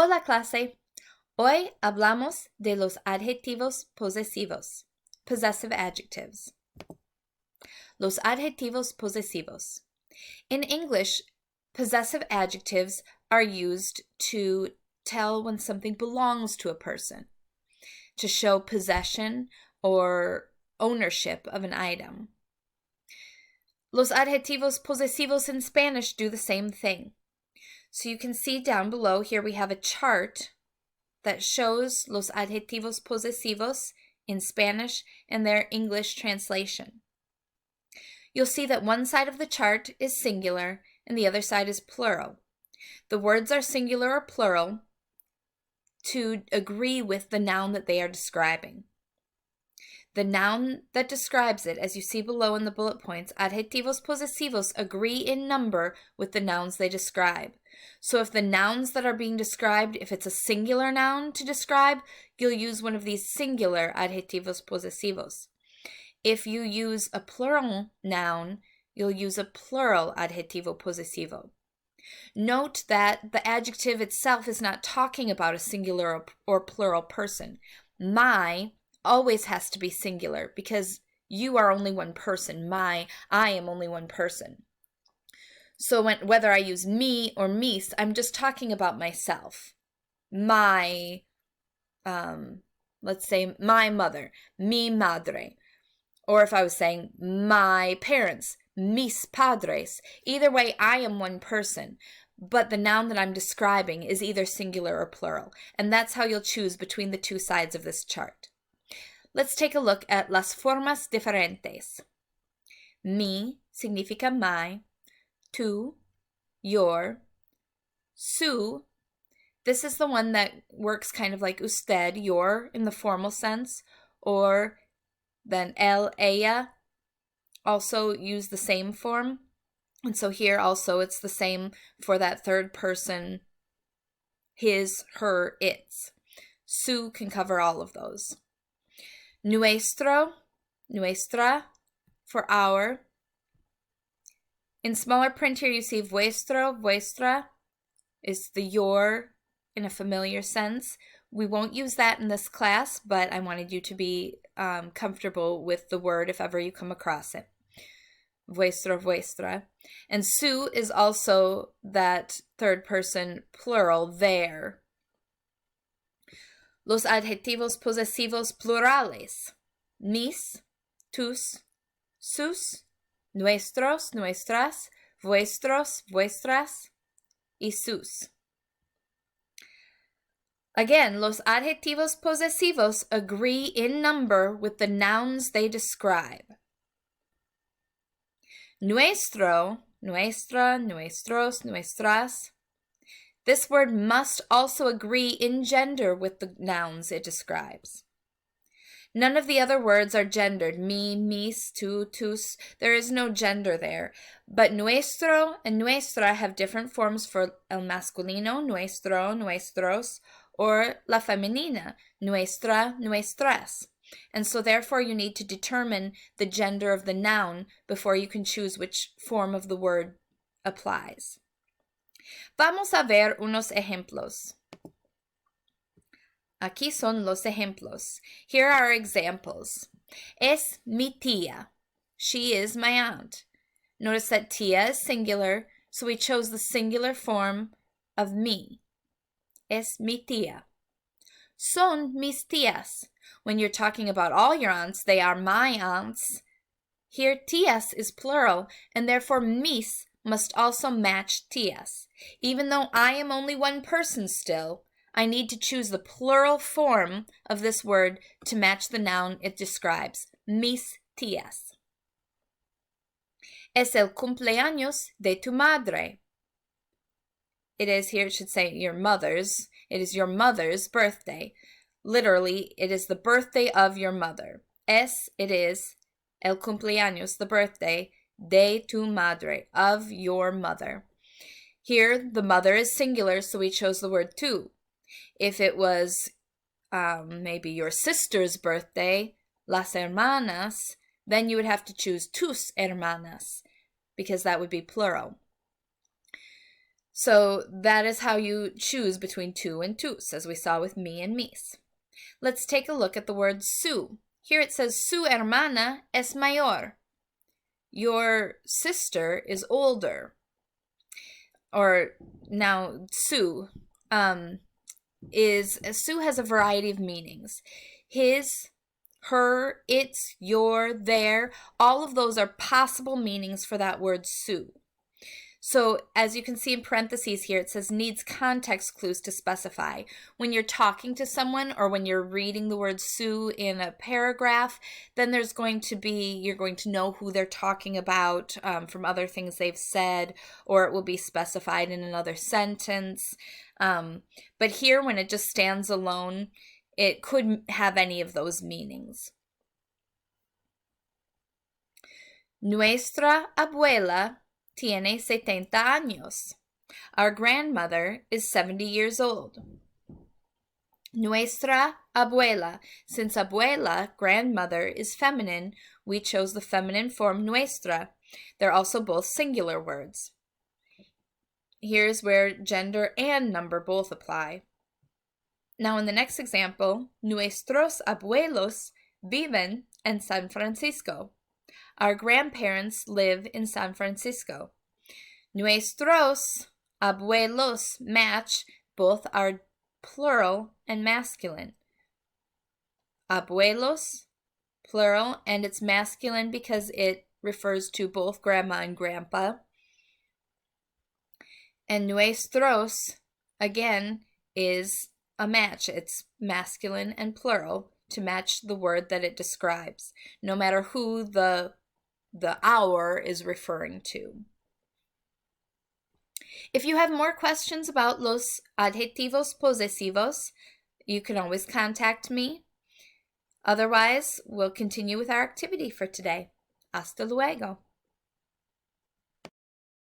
Hola clase. Hoy hablamos de los adjetivos posesivos, possessive adjectives. Los adjetivos posesivos. In English, possessive adjectives are used to tell when something belongs to a person, to show possession or ownership of an item. Los adjetivos posesivos in Spanish do the same thing. So you can see down below here we have a chart that shows los adjetivos posesivos in Spanish and their English translation. You'll see that one side of the chart is singular and the other side is plural. The words are singular or plural to agree with the noun that they are describing. The noun that describes it, as you see below in the bullet points, adjetivos posesivos agree in number with the nouns they describe. So if the nouns that are being described, if it's a singular noun to describe, you'll use one of these singular adjetivos posesivos. If you use a plural noun, you'll use a plural adjetivo posesivo. Note that the adjective itself is not talking about a singular or plural person. My always has to be singular because you are only one person. I am only one person. So whether I use me or mis, I'm just talking about myself. My, let's say my mother, mi madre. Or if I was saying my parents, mis padres. Either way, I am one person. But the noun that I'm describing is either singular or plural. And that's how you'll choose between the two sides of this chart. Let's take a look at las formas diferentes. Mi significa my, tú, your, su. This is the one that works kind of like usted, your, in the formal sense, or then él, ella also use the same form. And so here also it's the same for that third person, his, her, its. Su can cover all of those. Nuestro, nuestra, for our. In smaller print here you see vuestro, vuestra is the your in a familiar sense. We won't use that in this class, but I wanted you to be comfortable with the word if ever you come across it. Vuestro, vuestra. And su is also that third person plural, their. Los adjetivos posesivos plurales. Mis, tus, sus, nuestros, nuestras, vuestros, vuestras, y sus. Again, los adjetivos posesivos agree in number with the nouns they describe. Nuestro, nuestra, nuestros, nuestras. This word must also agree in gender with the nouns it describes. None of the other words are gendered. Mi, mis, tu, tus. There is no gender there. But nuestro and nuestra have different forms for el masculino, nuestro, nuestros, or la femenina, nuestra, nuestras. And so therefore you need to determine the gender of the noun before you can choose which form of the word applies. Vamos a ver unos ejemplos. Aquí son los ejemplos. Here are examples. Es mi tía. She is my aunt. Notice that tía is singular, so we chose the singular form of mi. Es mi tía. Son mis tías. When you're talking about all your aunts, they are my aunts. Here, tías is plural, and therefore mis must also match tías. Even though I am only one person still, I need to choose the plural form of this word to match the noun it describes. Mis tías. Es el cumpleaños de tu madre. It is, here it should say your mother's. It is your mother's birthday. Literally, it is the birthday of your mother. Es, it is, el cumpleaños, the birthday, de tu madre, of your mother. Here, the mother is singular, so we chose the word tu. If it was maybe your sister's birthday, las hermanas, then you would have to choose tus hermanas, because that would be plural. So that is how you choose between tu and tus, as we saw with me and mis. Let's take a look at the word su. Here it says, su hermana es mayor. Your sister is older. Or now su su has a variety of meanings. His, her, its, your, their, all of those are possible meanings for that word su. So as you can see in parentheses here, it says needs context clues to specify. When you're talking to someone or when you're reading the word su in a paragraph, then you're going to know who they're talking about from other things they've said, or it will be specified in another sentence. But here, when it just stands alone, it could have any of those meanings. Nuestra abuela tiene 70 años. Our grandmother is 70 years old. Nuestra abuela. Since abuela, grandmother, is feminine, we chose the feminine form nuestra. They're also both singular words. Here's where gender and number both apply. Now in the next example, nuestros abuelos viven en San Francisco. Our grandparents live in San Francisco. Nuestros abuelos match, both are plural and masculine. Abuelos, plural, and it's masculine because it refers to both grandma and grandpa. And nuestros, again, is a match. It's masculine and plural to match the word that it describes, no matter who the our is referring to. If you have more questions about los adjetivos posesivos, you can always contact me. Otherwise, we'll continue with our activity for today. Hasta luego.